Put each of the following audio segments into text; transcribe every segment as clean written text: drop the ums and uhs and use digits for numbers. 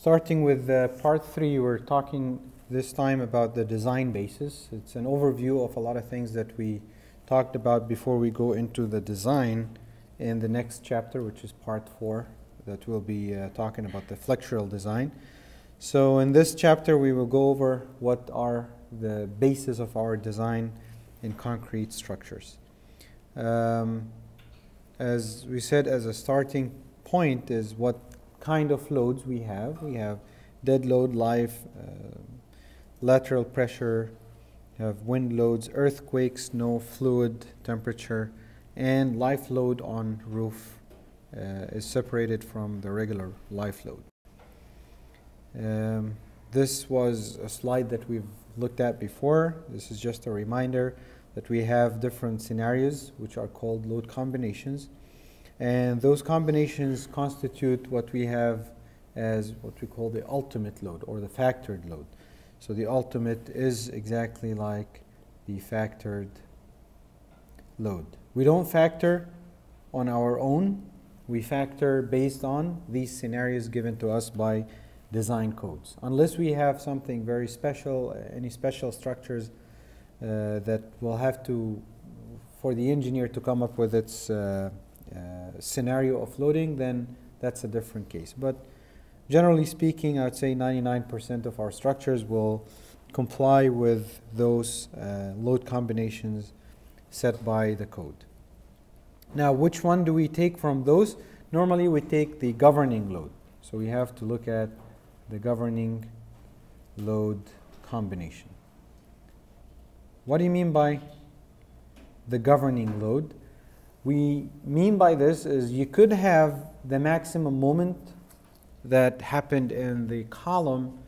Starting with part 3, we're talking this time about the design basis. It's an overview of a lot of things that we talked about before we go into the design in the next chapter, which is part 4, that we'll be talking about the flexural design. So in this chapter, we will go over what are the basis of our design in concrete structures. As we said, as a starting point is what kind of loads we have. We have dead load, live, lateral pressure, you have wind loads, earthquakes, snow, fluid, temperature, and life load on roof is separated from the regular life load. This was a slide that we've looked at before. This is just a reminder that we have different scenarios which are called load combinations. And those combinations constitute what we have as what we call the ultimate load or the factored load. So the ultimate is exactly like the factored load. We don't factor on our own. We factor based on these scenarios given to us by design codes. Unless we have something very special, any special structures that will have to, for the engineer to come up with its scenario of loading, then that's a different case. But generally speaking, I would say 99% of our structures will comply with those load combinations set by the code. Now, which one do we take from those? Normally, we take the governing load. So we have to look at the governing load combination. What do you mean by the governing load? We mean by this is you could have the maximum moment that happened in the column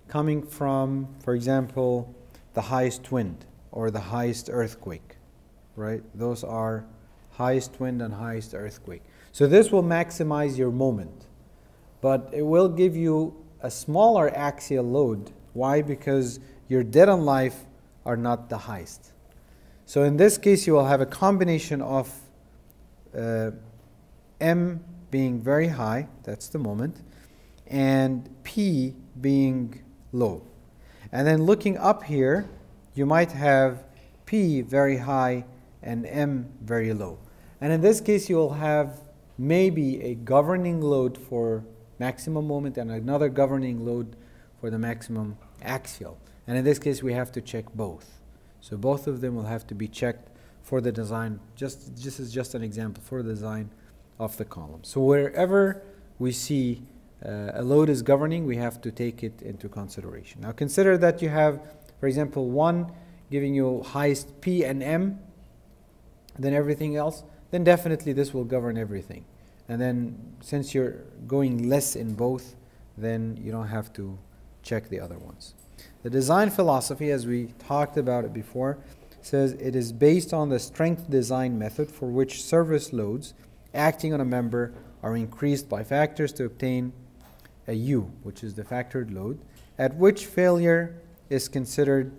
coming from, for example, the highest wind or the highest earthquake, right? Those are highest wind and highest earthquake. So this will maximize your moment, but it will give you a smaller axial load. Why? Because your dead on life are not the highest. So in this case, you will have a combination of M being very high, that's the moment, and P being low. And then looking up here, you might have P very high and M very low. And in this case, you will have maybe a governing load for maximum moment and another governing load for the maximum axial. And in this case, we have to check both. So both of them will have to be checked for the design. This is just an example for the design of the column. So wherever we see a load is governing, we have to take it into consideration. Now consider that you have, for example, one giving you highest P and M, then everything else, then definitely this will govern everything. And then since you're going less in both, then you don't have to check the other ones. The design philosophy, as we talked about it before, says it is based on the strength design method for which service loads acting on a member are increased by factors to obtain a U, which is the factored load, at which failure is considered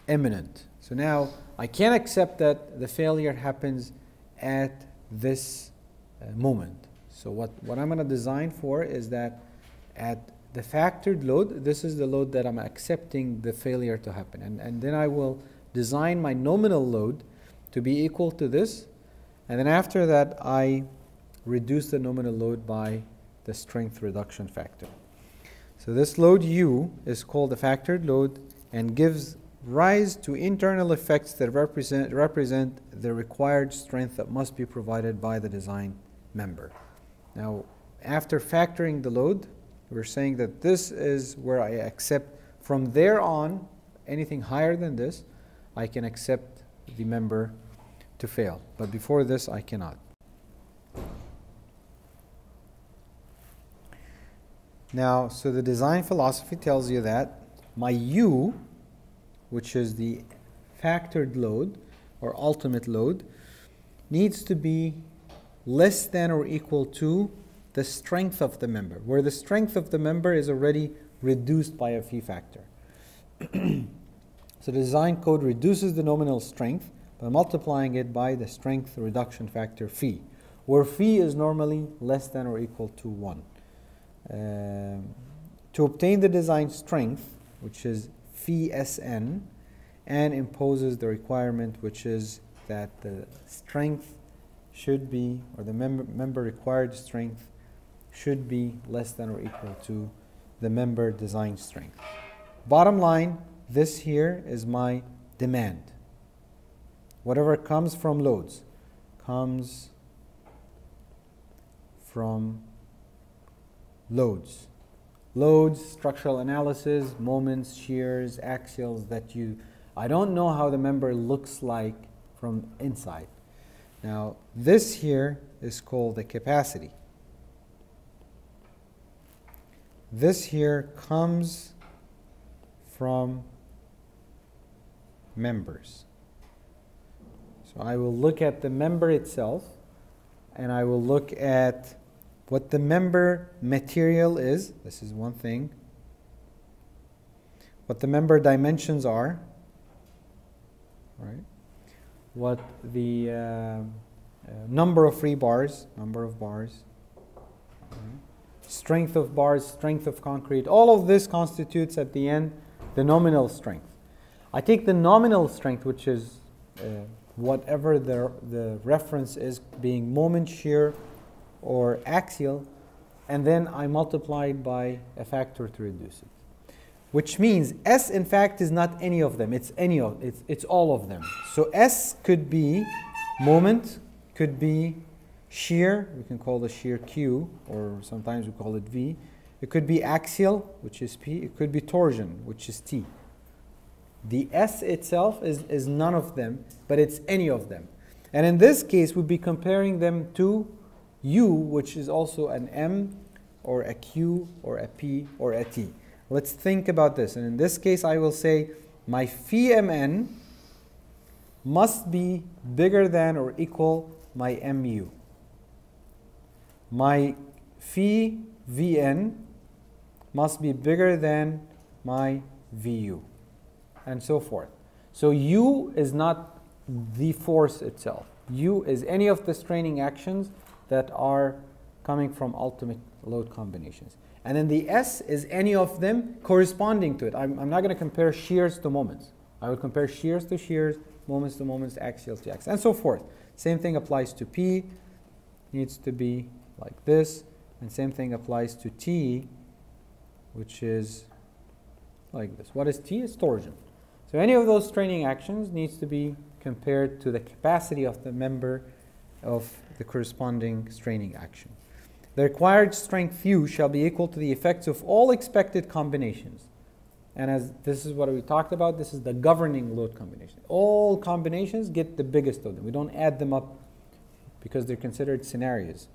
imminent. So now I can't accept that the failure happens at this moment. So what I'm going to design for is that at the factored load, this is the load that I'm accepting the failure to happen. And then I will design my nominal load to be equal to this. And then after that, I reduce the nominal load by the strength reduction factor. So this load U is called the factored load and gives rise to internal effects that represent the required strength that must be provided by the design member. Now, after factoring the load, we're saying that this is where I accept from there on anything higher than this, I can accept the member to fail. But before this, I cannot. Now, so the design philosophy tells you that my U, which is the factored load or ultimate load, needs to be less than or equal to the strength of the member, where the strength of the member is already reduced by a phi factor. So the design code reduces the nominal strength by multiplying it by the strength reduction factor phi, where phi is normally less than or equal to 1. to obtain the design strength, which is phi Sn, and imposes the requirement, which is that the strength should be, or the member required strength should be less than or equal to the member design strength. Bottom line, this here is my demand. Whatever comes from loads comes from loads. Loads, structural analysis, moments, shears, axials that I don't know how the member looks like from inside. Now, this here is called the capacity. This here comes from members. So I will look at the member itself, and I will look at what the member material is. This is one thing. What the member dimensions are, right? What the number of free bars, number of bars, strength of bars, strength of concrete. All of this constitutes at the end the nominal strength. I take the nominal strength, which is whatever the reference is, being moment, shear, or axial, and then I multiply it by a factor to reduce it. Which means S, in fact, is not any of them. It's all of them. So S could be moment, could be shear. We can call the shear Q, or sometimes we call it V. It could be axial, which is P. It could be torsion, which is T. The S itself is none of them, but it's any of them. And in this case, we'd be comparing them to U, which is also an M, or a Q, or a P, or a T. Let's think about this. And in this case, I will say my phi Mn must be bigger than or equal my Mu. My phi Vn must be bigger than my Vu, and so forth. So U is not the force itself. U is any of the straining actions that are coming from ultimate load combinations. And then the S is any of them corresponding to it. I'm not going to compare shears to moments. I will compare shears to shears, moments to moments, axials to axials, and so forth. Same thing applies to P, needs to be like this, and same thing applies to T, which is like this. What is T? It's torsion. So any of those straining actions needs to be compared to the capacity of the member of the corresponding straining action. The required strength U shall be equal to the effects of all expected combinations. And as this is what we talked about, this is the governing load combination. All combinations get the biggest of them. We don't add them up because they're considered scenarios.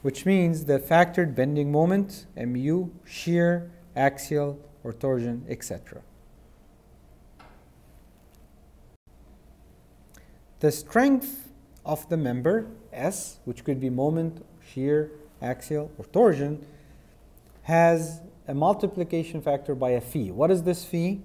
Which means the factored bending moment, Mu, shear, axial, or torsion, etc. The strength of the member, S, which could be moment, shear, axial, or torsion, has a multiplication factor by a phi. What is this phi?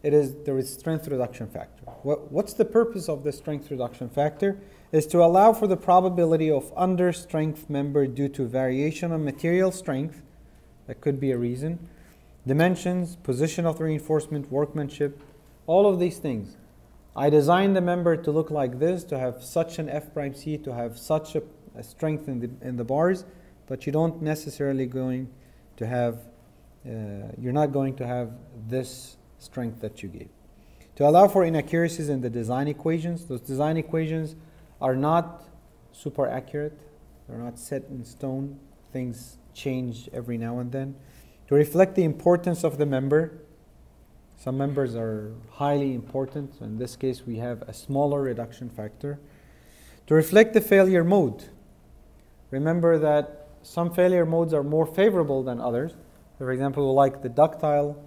It is the strength reduction factor. What's the purpose of the strength reduction factor? Is to allow for the probability of under strength member due to variation of material strength. That could be a reason. Dimensions, position of the reinforcement, workmanship, all of these things. I designed the member to look like this, to have such an F prime C, to have such a strength in the bars, but you don't necessarily going to have, you're not going to have this strength that you gave. To allow for inaccuracies in the design equations, those design equations are not super accurate, they're not set in stone, things change every now and then. To reflect the importance of the member, some members are highly important. So in this case, we have a smaller reduction factor. To reflect the failure mode. Remember that some failure modes are more favorable than others. For example, like the ductile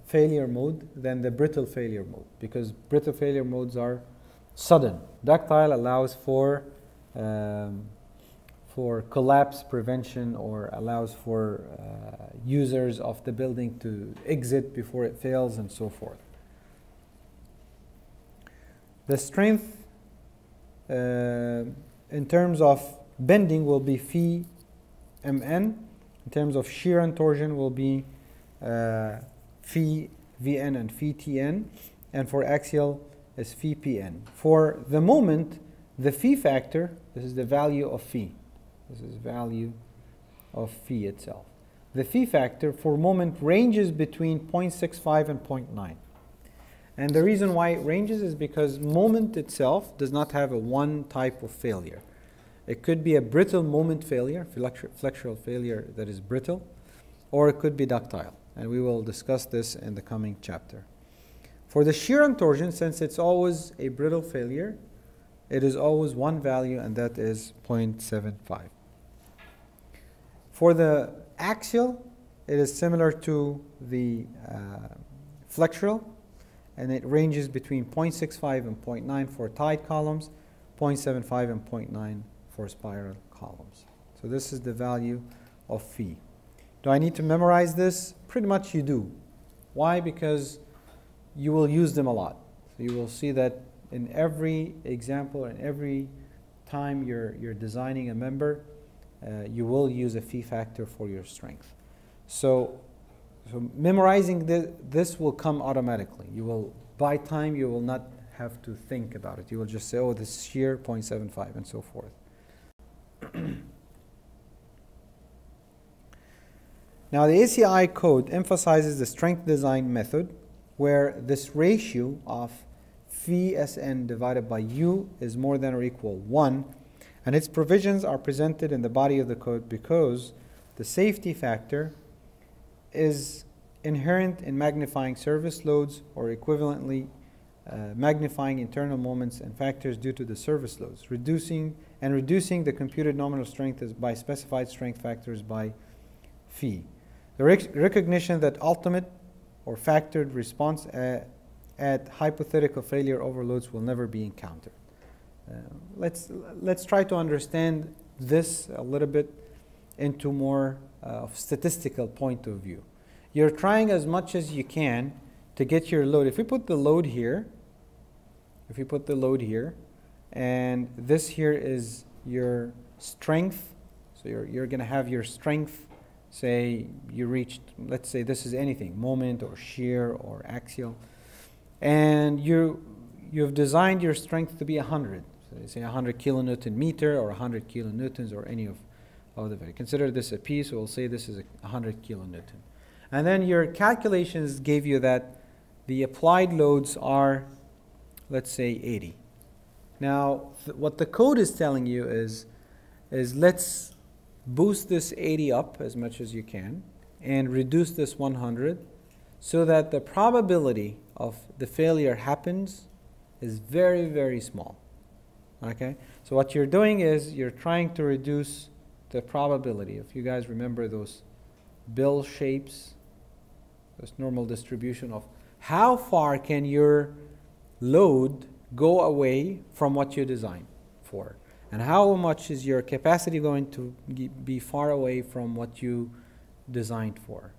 failure mode than the brittle failure mode, because brittle failure modes are sudden. Ductile allows for collapse prevention, or allows for users of the building to exit before it fails, and so forth. The strength in terms of bending will be phi Mn, In terms of shear and torsion will be phi Vn and phi Tn, and for axial is phi Pn. For the moment, the phi factor, this is the value of phi. This is value of phi itself. The phi factor for moment ranges between 0.65 and 0.9. And the reason why it ranges is because moment itself does not have a one type of failure. It could be a brittle moment failure, flexural failure that is brittle, or it could be ductile. And we will discuss this in the coming chapter. For the shear and torsion, since it's always a brittle failure, it is always one value, and that is 0.75. For the axial, it is similar to the flexural, and it ranges between 0.65 and 0.9 for tight columns, 0.75 and 0.9 for spiral columns. So this is the value of phi. Do I need to memorize this? Pretty much you do. Why? Because you will use them a lot. So you will see that in every example and every time you're designing a member, you will use a phi factor for your strength. So memorizing this will come automatically. You will, by time, you will not have to think about it. You will just say, oh, this is shear 0.75 and so forth. Now the ACI code emphasizes the strength design method where this ratio of phi Sn divided by U is more than or equal 1, and its provisions are presented in the body of the code because the safety factor is inherent in magnifying service loads or equivalently magnifying internal moments and factors due to the service loads, reducing the computed nominal strength by specified strength factors by phi. The recognition that ultimate or factored response at hypothetical failure overloads will never be encountered. Let's try to understand this a little bit into more of statistical point of view. You're trying as much as you can to get your load. If we put the load here, and this here is your strength, so you're going to have your strength. Say you reached, let's say this is anything, moment or shear or axial, and you've designed your strength to be 100. So you say 100 kilonewton meter or 100 kilonewtons or any of the value. Consider this a P, so we'll say this is 100 kilonewton. And then your calculations gave you that the applied loads are, let's say, 80. Now, what the code is telling you is let's boost this 80 up as much as you can and reduce this 100 so that the probability of the failure happens is very, very small. Okay? So what you're doing is you're trying to reduce the probability. If you guys remember those bill shapes, this normal distribution of how far can your load go away from what you designed for. And how much is your capacity going to be far away from what you designed for?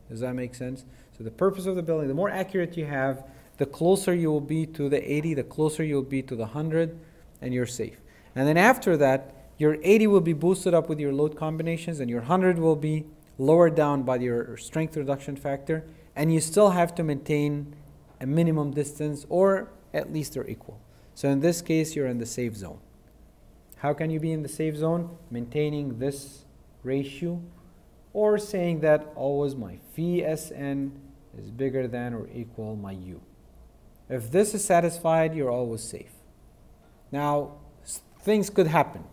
Does that make sense? So the purpose of the building, the more accurate you have, the closer you will be to the 80, the closer you'll be to the 100, and you're safe. And then after that, your 80 will be boosted up with your load combinations, and your 100 will be lowered down by your strength reduction factor, and you still have to maintain a minimum distance, or at least they're equal. So in this case, you're in the safe zone. How can you be in the safe zone? Maintaining this ratio, or saying that always my phi Sn is bigger than or equal my U. If this is satisfied, you're always safe. Now, things could happen.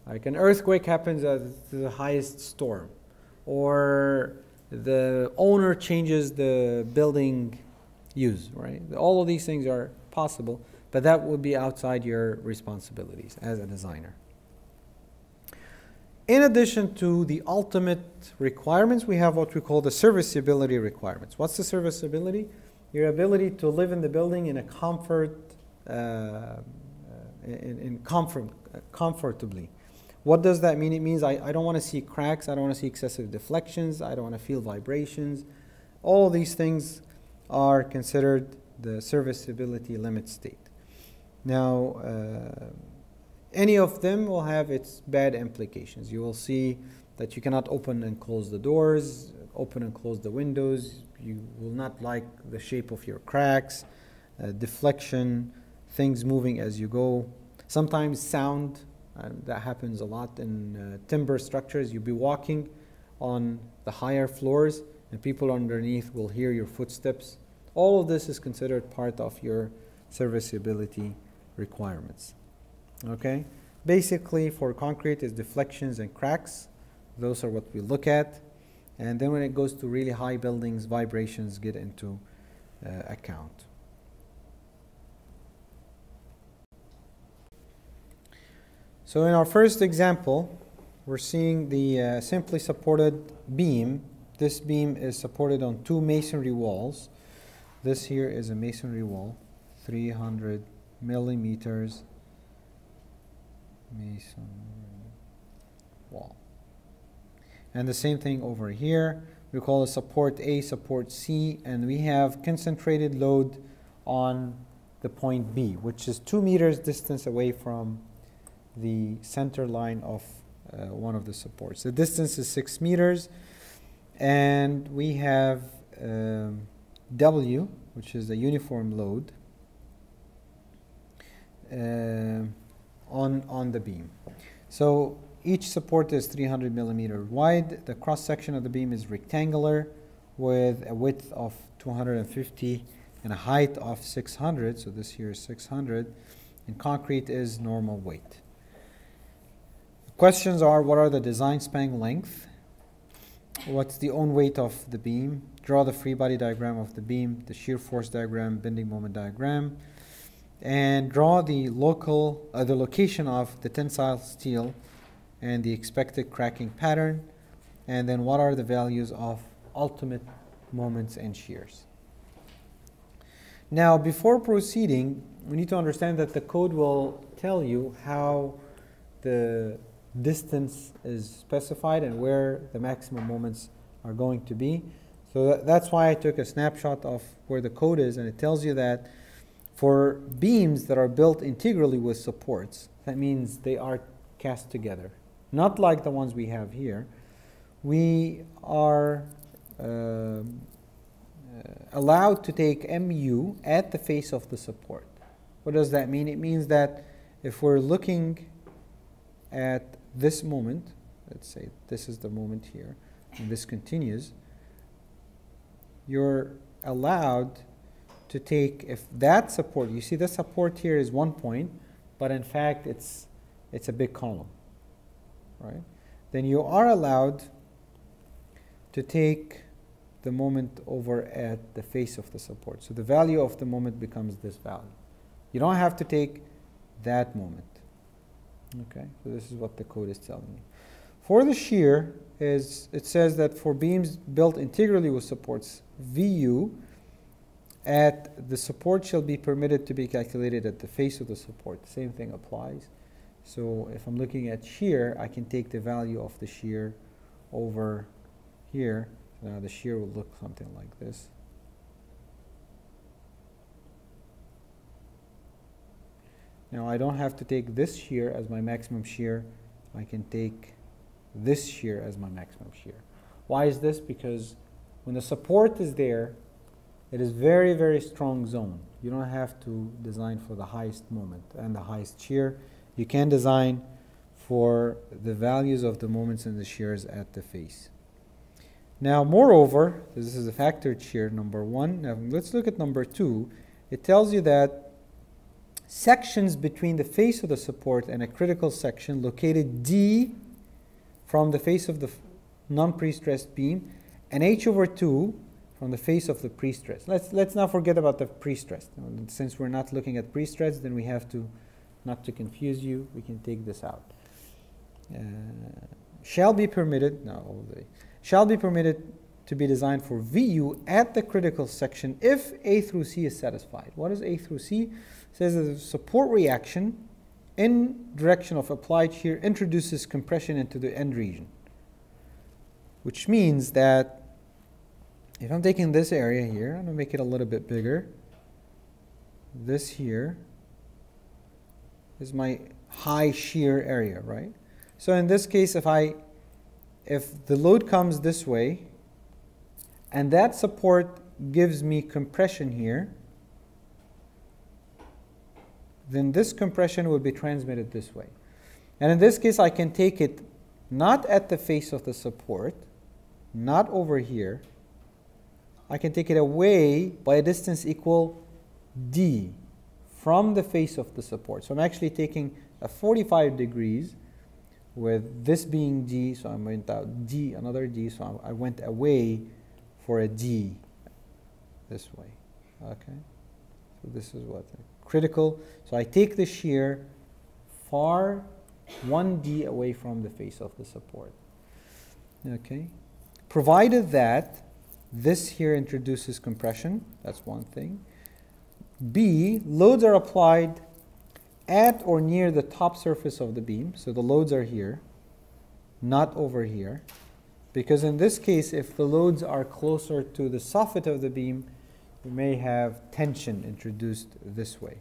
Like an earthquake happens at the highest storm, or the owner changes the building use, right? All of these things are possible, but that would be outside your responsibilities as a designer. In addition to the ultimate requirements, we have what we call the serviceability requirements. What's the serviceability? Your ability to live in the building in a comfortably. What does that mean? It means I don't want to see cracks, I don't want to see excessive deflections, I don't want to feel vibrations. All of these things are considered the serviceability limit state. Now, any of them will have its bad implications. You will see that you cannot open and close the doors, open and close the windows. You will not like the shape of your cracks, deflection, things moving as you go. Sometimes sound, that happens a lot in timber structures. You'll be walking on the higher floors and people underneath will hear your footsteps. All of this is considered part of your serviceability requirements. Okay? Basically, for concrete is deflections and cracks. Those are what we look at. And then when it goes to really high buildings, vibrations get into account. So in our first example, we're seeing the simply supported beam. This beam is supported on two masonry walls. This here is a masonry wall, 300 millimeters masonry wall. And the same thing over here. We call it support A, support C, and we have concentrated load on the point B, which is 2 meters distance away from the center line of one of the supports. The distance is 6 meters, and we have W, which is the uniform load on the beam. So each support is 300 millimeter wide. The cross section of the beam is rectangular with a width of 250 and a height of 600. So this here is 600, and concrete is normal weight. Questions are, what are the design span length? What's the own weight of the beam? Draw the free body diagram of the beam, the shear force diagram, bending moment diagram, and draw the location of the tensile steel and the expected cracking pattern, and then what are the values of ultimate moments and shears. Now, before proceeding, we need to understand that the code will tell you how the distance is specified and where the maximum moments are going to be. So that's why I took a snapshot of where the code is, and it tells you that for beams that are built integrally with supports, that means they are cast together, not like the ones we have here, we are allowed to take MU at the face of the support. What does that mean? It means that if we're looking at this moment, let's say this is the moment here, and this continues, you're allowed to take, if that support, you see the support here is 1 point, but in fact it's a big column, right? Then you are allowed to take the moment over at the face of the support. So the value of the moment becomes this value. You don't have to take that moment. Okay, so this is what the code is telling you. For the shear, it says that for beams built integrally with supports, VU at the support shall be permitted to be calculated at the face of the support. The same thing applies. So if I'm looking at shear, I can take the value of the shear over here. Now the shear will look something like this. Now I don't have to take this shear as my maximum shear. I can take this shear as my maximum shear. Why is this? Because when the support is there, it is very, very strong zone. You don't have to design for the highest moment and the highest shear. You can design for the values of the moments and the shears at the face. Now, moreover, this is a factored shear, number 1. Now, let's look at number 2. It tells you that sections between the face of the support and a critical section located D from the face of the non-pre-stressed beam and H/2 from the face of the pre-stressed. Let's not forget about the pre-stressed. Since we're not looking at pre-stressed, then we have to, not to confuse you, we can take this out. Shall be permitted to be designed for VU at the critical section if A through C is satisfied. What is A through C? It says that the support reaction in direction of applied shear introduces compression into the end region, which means that if I'm taking this area here, I'm going to make it a little bit bigger. This here is my high shear area, right? So in this case, if if the load comes this way, and that support gives me compression here, then this compression will be transmitted this way. And in this case, I can take it not at the face of the support, not over here. I can take it away by a distance equal d from the face of the support. So I'm actually taking a 45 degrees with this being d, so I went out d, another d, so I went away for a d this way. Okay, so this is what critical. So I take the shear far 1d away from the face of the support. Okay, provided that this here introduces compression, that's one thing. B, loads are applied at or near the top surface of the beam. So the loads are here, not over here. Because in this case, if the loads are closer to the soffit of the beam, you may have tension introduced this way.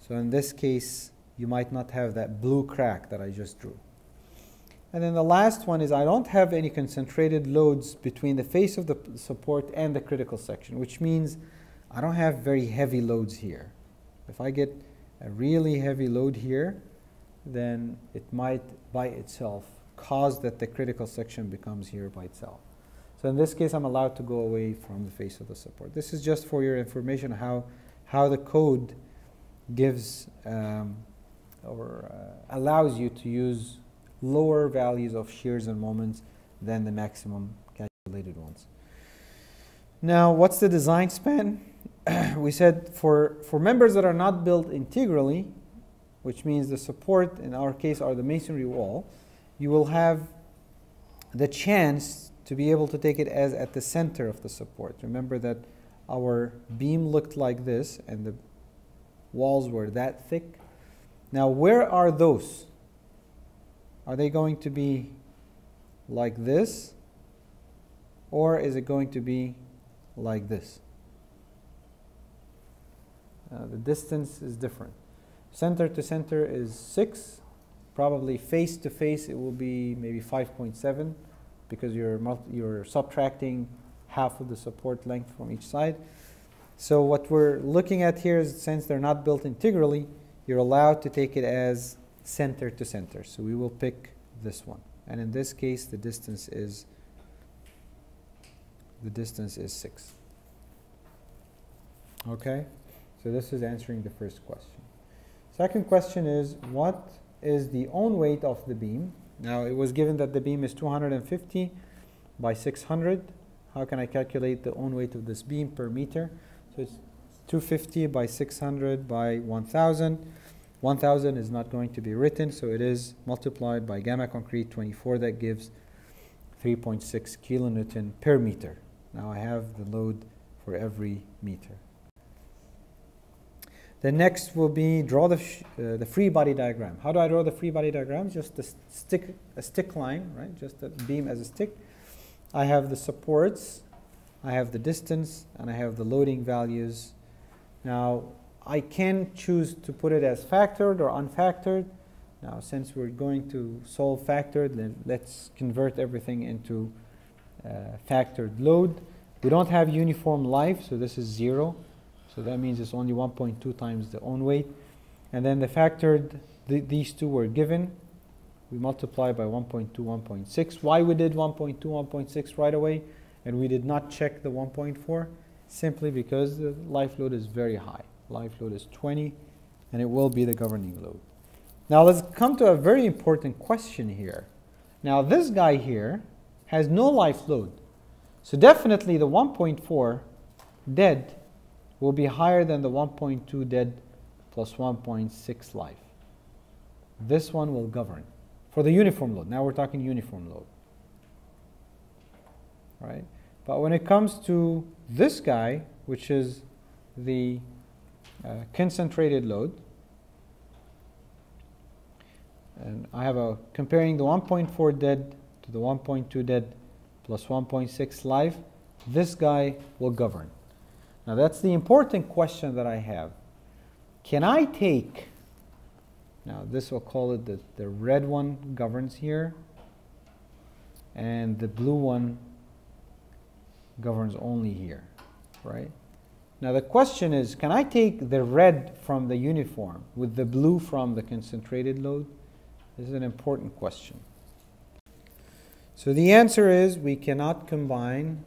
So in this case, you might not have that blue crack that I just drew. And then the last one is I don't have any concentrated loads between the face of the support and the critical section, which means I don't have very heavy loads here. If I get a really heavy load here, then it might by itself cause that the critical section becomes here by itself. So in this case, I'm allowed to go away from the face of the support. This is just for your information how the code gives allows you to use lower values of shears and moments than the maximum calculated ones. Now, what's the design span? We said for members that are not built integrally, which means the support in our case are the masonry wall, you will have the chance to be able to take it as at the center of the support. Remember that our beam looked like this and the walls were that thick. Now, where are those? Are they going to be like this, or is it going to be like this? The distance is different. Center to center is 6. Probably face to face it will be maybe 5.7 because you're subtracting half of the support length from each side. So what we're looking at here is, since they're not built integrally, you're allowed to take it as center to center. So we will pick this one. And in this case, the distance is 6. Okay? So this is answering the first question. Second question is, what is the own weight of the beam? Now, it was given that the beam is 250 by 600. How can I calculate the own weight of this beam per meter? So it's 250 by 600 by 1,000. 1,000 is not going to be written, so it is multiplied by gamma concrete 24. That gives 3.6 kilonewton per meter. Now I have the load for every meter. The next will be draw the free body diagram. How do I draw the free body diagram? Just a stick line, right? Just a beam as a stick. I have the supports, I have the distance, and I have the loading values. Now, I can choose to put it as factored or unfactored. Now, since we're going to solve factored, then let's convert everything into factored load. We don't have uniform life, so this is 0. So that means it's only 1.2 times the own weight. And then the factored, these two were given. We multiply by 1.2, 1.6. Why we did 1.2, 1.6 right away, and we did not check the 1.4? Simply because the life load is very high. Life load is 20, and it will be the governing load. Now let's come to a very important question here. Now this guy here has no life load. So definitely the 1.4 dead will be higher than the 1.2 dead plus 1.6 life. This one will govern for the uniform load. Now we're talking uniform load, right? But when it comes to this guy, which is the concentrated load, and I have comparing the 1.4 dead to the 1.2 dead plus 1.6 life, this guy will govern. Now that's the important question that I have. Can I take, now this will call it the red one governs here. and the blue one governs only here, right? Now the question is, can I take the red from the uniform with the blue from the concentrated load? This is an important question. So the answer is we cannot combine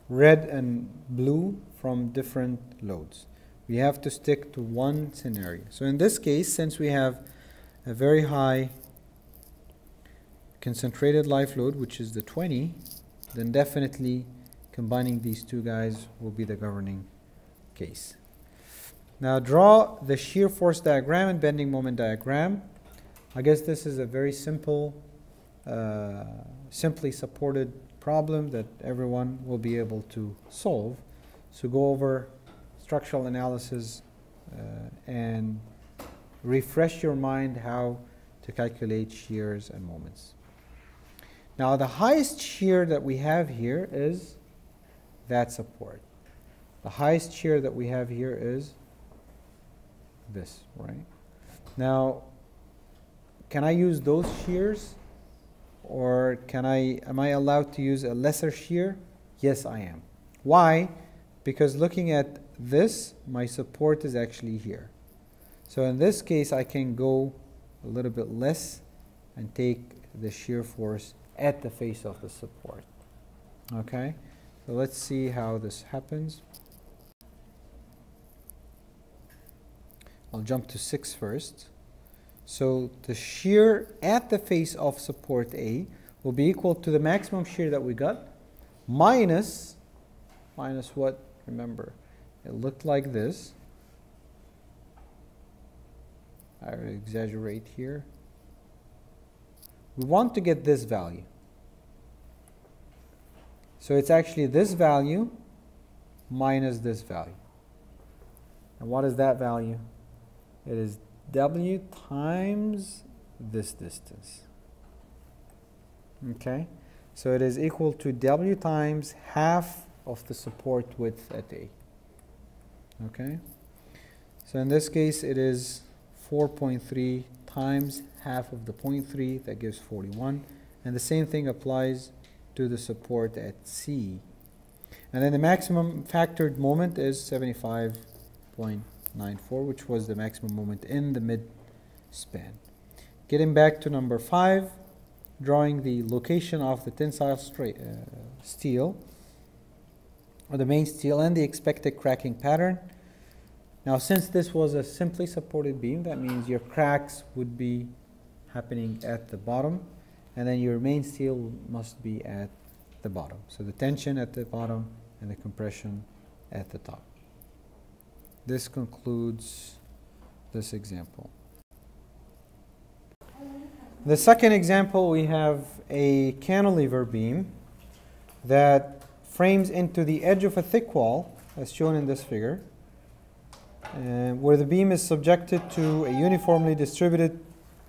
red and blue from different loads. We have to stick to one scenario. So in this case, since we have a very high concentrated life load, which is the 20, then definitely combining these two guys will be the governing case. Now draw the shear force diagram and bending moment diagram. I guess this is a very simple, simply supported problem that everyone will be able to solve. So go over structural analysis and refresh your mind how to calculate shears and moments. Now the highest shear that we have here is that support. The highest shear that we have here is this, right? Now, can I use those shears, or am I allowed to use a lesser shear? Yes, I am. Why? Because looking at this, my support is actually here. So in this case, I can go a little bit less and take the shear force at the face of the support. Okay? So let's see how this happens. I'll jump to 6 first. So the shear at the face of support A will be equal to the maximum shear that we got minus what? Remember, it looked like this. I will exaggerate here. We want to get this value. So it's actually this value minus this value. And what is that value? It is W times this distance. Okay? So it is equal to W times half of the support width at A. Okay? So in this case, it is 4.3 times half of the 0.3, that gives 41. And the same thing applies to the support at C. And then the maximum factored moment is 75.94, which was the maximum moment in the mid-span. Getting back to number 5, drawing the location of the tensile steel, or the main steel, and the expected cracking pattern. Now, since this was a simply supported beam, that means your cracks would be happening at the bottom, and then your main steel must be at the bottom. So the tension at the bottom and the compression at the top. This concludes this example. The second example, we have a cantilever beam that frames into the edge of a thick wall, as shown in this figure, where the beam is subjected to a uniformly distributed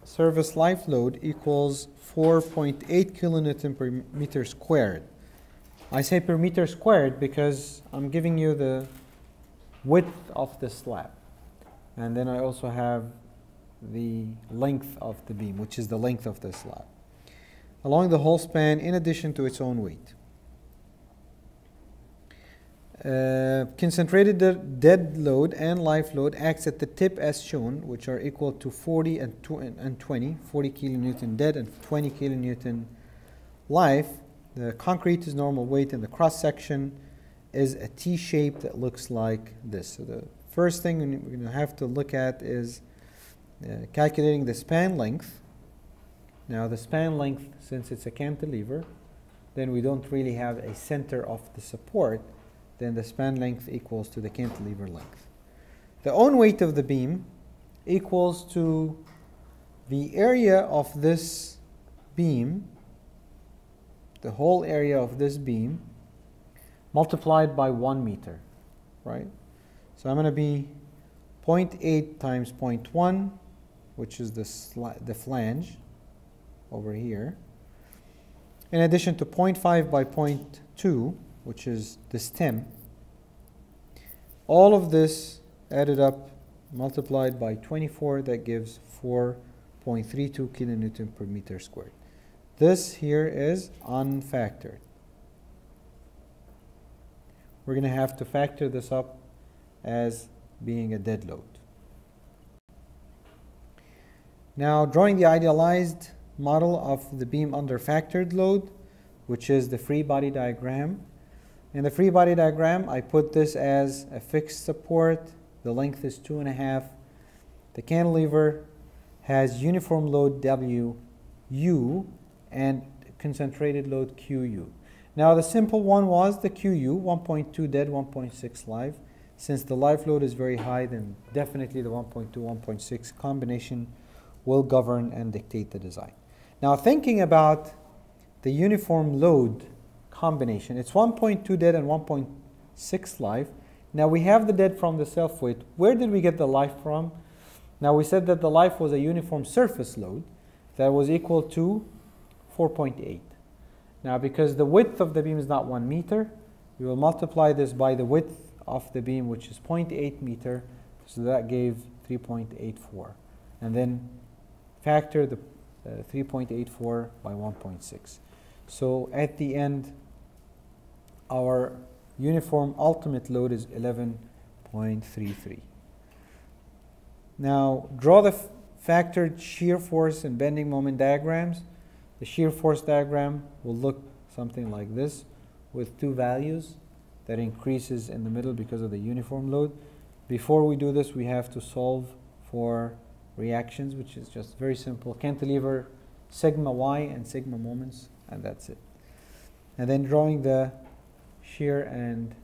service life load equals 4.8 kilonewton per meter squared. I say per meter squared because I'm giving you the width of the slab. And then I also have the length of the beam, which is the length of the slab, along the whole span in addition to its own weight. Concentrated dead load and life load acts at the tip as shown, which are equal to 40 and 20, 40 kilonewton dead and 20 kilonewton life. The concrete is normal weight, and the cross section is a T shape that looks like this. So the first thing we're going to have to look at is calculating the span length. Now the span length, since it's a cantilever, then we don't really have a center of the support. Then the span length equals to the cantilever length. The own weight of the beam equals to the area of this beam, the whole area of this beam, multiplied by 1 meter, right? So I'm going to be 0.8 times 0.1, which is the flange over here, in addition to 0.5 by 0.2, which is the stem. All of this added up, multiplied by 24, that gives 4.32 kilonewton per meter squared. This here is unfactored. We're going to have to factor this up as being a dead load. Now, drawing the idealized model of the beam under factored load, which is the free body diagram. In the free body diagram, I put this as a fixed support. The length is 2.5. The cantilever has uniform load WU and concentrated load QU. Now, the simple one was the QU, 1.2 dead, 1.6 live. Since the live load is very high, then definitely the 1.2, 1.6 combination will govern and dictate the design. Now, thinking about the uniform load combination, it's 1.2 dead and 1.6 live. Now, we have the dead from the self-weight. Where did we get the live from? Now, we said that the live was a uniform surface load that was equal to 4.8. Now, because the width of the beam is not 1 meter, we will multiply this by the width of the beam, which is 0.8 meter. So that gave 3.84. And then factor the 3.84 by 1.6. So at the end, our uniform ultimate load is 11.33. Now, draw the factored shear force and bending moment diagrams. The shear force diagram will look something like this, with two values that increases in the middle because of the uniform load. Before we do this, we have to solve for reactions, which is just very simple. Cantilever, sigma y and sigma moments, and that's it. And then drawing the shear and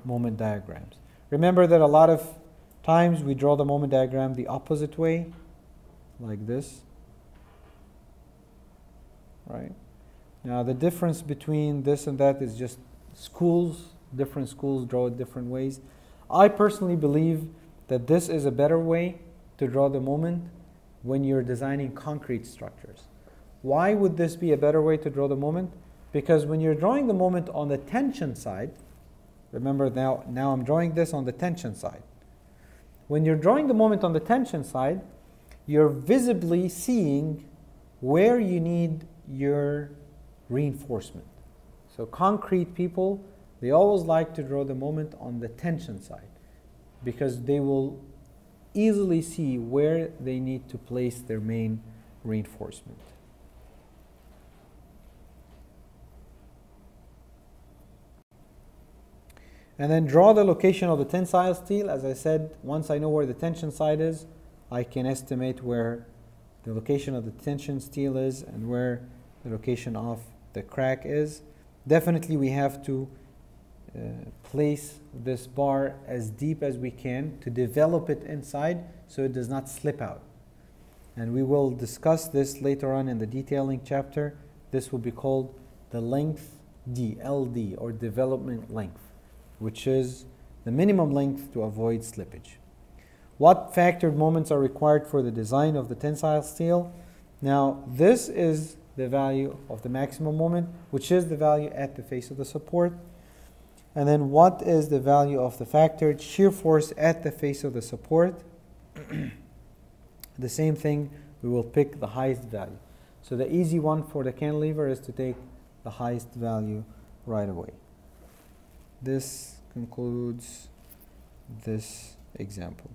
moment diagrams. Remember that a lot of times we draw the moment diagram the opposite way, like this. Right? Now, the difference between this and that is just schools. Different schools draw it different ways. I personally believe that this is a better way to draw the moment when you're designing concrete structures. Why would this be a better way to draw the moment? Because when you're drawing the moment on the tension side, remember now I'm drawing this on the tension side. When you're drawing the moment on the tension side, you're visibly seeing where you need your reinforcement. So concrete people, they always like to draw the moment on the tension side because they will easily see where they need to place their main reinforcement. And then draw the location of the tensile steel. As I said, once I know where the tension side is, I can estimate where the location of the tension steel is and where the location of the crack is. Definitely we have to place this bar as deep as we can to develop it inside so it does not slip out. And we will discuss this later on in the detailing chapter. This will be called the length D, LD, or development length, which is the minimum length to avoid slippage. What factored moments are required for the design of the tensile steel? Now, this is the value of the maximum moment, which is the value at the face of the support. And then what is the value of the factored shear force at the face of the support? The same thing, we will pick the highest value. So the easy one for the cantilever is to take the highest value right away. This concludes this example.